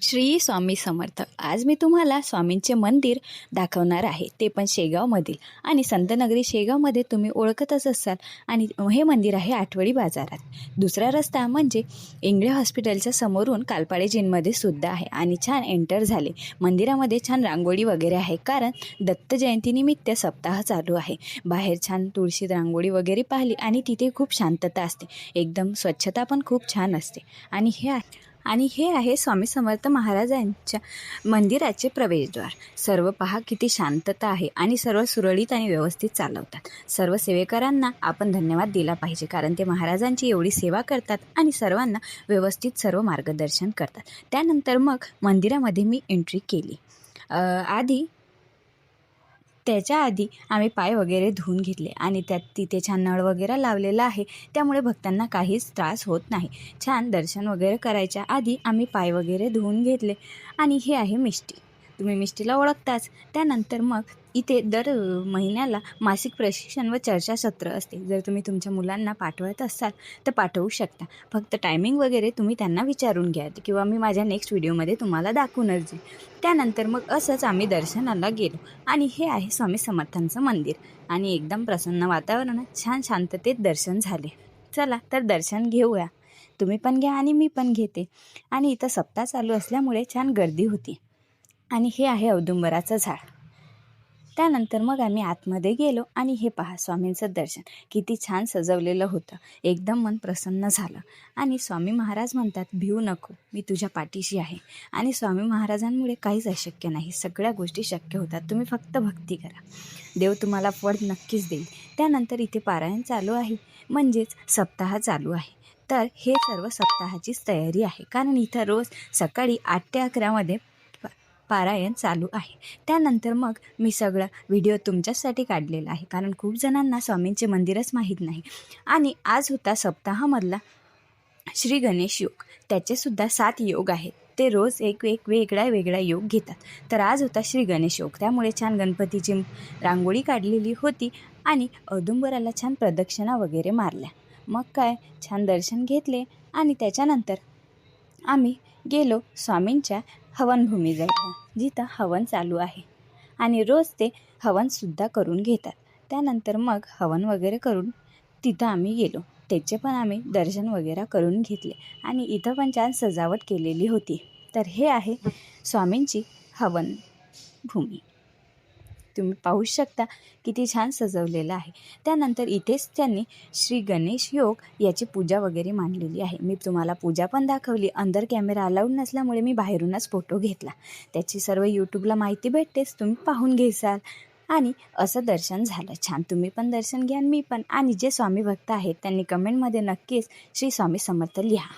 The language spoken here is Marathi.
श्री स्वामी समर्थ. आज मी तुम्हाला स्वामींचे मंदिर दाखवणार आहे, ते पण शेगावमधील. आणि संतनगरी शेगावमध्ये तुम्ही ओळखतच असाल. आणि हे मंदिर आहे आठवडी बाजारात. दुसरा रस्ता म्हणजे इंगळे हॉस्पिटलच्या समोरून कालपाडे जिनमध्ये सुद्धा आहे. आणि छान एंटर झाले. मंदिरामध्ये छान रांगोळी वगैरे आहे, कारण दत्त जयंतीनिमित्त सप्ताह चालू आहे. बाहेर छान तुळशी रांगोळी वगैरे पाहिली आणि तिथे खूप शांतता असते, एकदम स्वच्छता पण खूप छान असते. आणि हे आहे स्वामी समर्थ महाराजांच्या मंदिराचे प्रवेशद्वार. सर्व पहा किती शांतता आहे आणि सर्व सुरळीत आणि व्यवस्थित चालवतात. सर्व सेवेकरांना आपण धन्यवाद दिला पाहिजे, कारण ते महाराजांची एवढी सेवा करतात आणि सर्वांना व्यवस्थित सर्व मार्गदर्शन करतात. त्यानंतर मग मंदिरामध्ये मी एंट्री केली. त्याच्या आधी आम्ही पाय वगैरे धुवून घेतले आणि तिथे छान नळ वगैरे लावलेला आहे, त्यामुळे भक्तांना काहीच त्रास होत नाही. छान दर्शन वगैरे करायच्या आधी आम्ही पाय वगैरे धुवून घेतले. आणि हे आहे मिष्टी, तुम्ही मिष्टीला ओळखताच. त्यानंतर मग इथे दर महिन्याला मासिक प्रशिक्षण व चर्चासत्र असते. जर तुम्ही तुमच्या मुलांना पाठवत असाल तर पाठवू शकता. फक्त टायमिंग वगैरे तुम्ही त्यांना विचारून घ्या, किंवा मी माझ्या नेक्स्ट व्हिडिओमध्ये तुम्हाला दाखवूनच देईल. त्यानंतर मग असंच आम्ही दर्शनाला गेलो. आणि हे आहे स्वामी समर्थांचं मंदिर. आणि एकदम प्रसन्न वातावरणात छान शांततेत दर्शन झाले. चला तर दर्शन घेऊया. तुम्ही पण घ्या आणि मी पण घेते. आणि इथं सप्ताह चालू असल्यामुळे छान गर्दी होती. आणि हे आहे औदुंबराचं झाड. त्यानंतर मग आम्ही आतमध्ये गेलो आणि हे पहा, स्वामींचं दर्शन किती छान सजवलेलं होतं. एकदम मन प्रसन्न झालं. आणि स्वामी महाराज म्हणतात, भिवू नको, मी तुझ्या पाठीशी आहे. आणि स्वामी महाराजांमुळे काहीच अशक्य नाही, सगळ्या गोष्टी शक्य होतात. तुम्ही फक्त भक्ती करा, देव तुम्हाला फळ नक्कीच देईल. त्यानंतर इथे पारायण चालू आहे, म्हणजेच सप्ताह चालू आहे. तर हे सर्व सप्ताहाचीच तयारी आहे, कारण इथं रोज सकाळी 8 ते 11 पारायण चालू आहे. त्यानंतर मग मी सगळा व्हिडिओ तुमच्यासाठी काढलेला आहे, कारण खूप जणांना स्वामींचे मंदिरच माहीत नाही. आणि आज होता सप्ताहामधला श्री गणेश योग. त्याचेसुद्धा 7 योग आहेत. ते रोज एक वेगळा योग घेतात. तर आज होता श्री गणेश योग, त्यामुळे छान गणपतीची रांगोळी काढलेली होती. आणि औदुंबराला छान प्रदक्षिणा वगैरे मारल्या. मग काय, छान दर्शन घेतले. आणि त्याच्यानंतर आम्ही गेलो स्वामींच्या हवनभूमी जायला, जिथं हवन चालू आहे. आणि रोज ते हवनसुद्धा करून घेतात. त्यानंतर मग हवन वगैरे करून तिथं आम्ही गेलो. त्याचे पण आम्ही दर्शन वगैरे करून घेतले. आणि इथं पण छान सजावट केलेली होती. तर हे आहे स्वामींची हवनभूमी. तुम्ही पाहू शकता किती छान सजवलेलं आहे. त्यानंतर इथेच त्यांनी श्री गणेश योग याची पूजा वगैरे मांडलेली आहे. मी तुम्हाला पूजा पण दाखवली. अंदर कॅमेरा अलाउड नसल्यामुळे मी बाहेरूनच फोटो घेतला. त्याची सर्व यूट्यूबला माहिती भेटतेच, तुम्ही पाहून घेसाल. आणि असं दर्शन झालं छान. तुम्ही पण दर्शन घ्या, मी पण. आणि जे स्वामी भक्त आहेत त्यांनी कमेंटमध्ये नक्कीच श्री स्वामी समर्थ लिहा.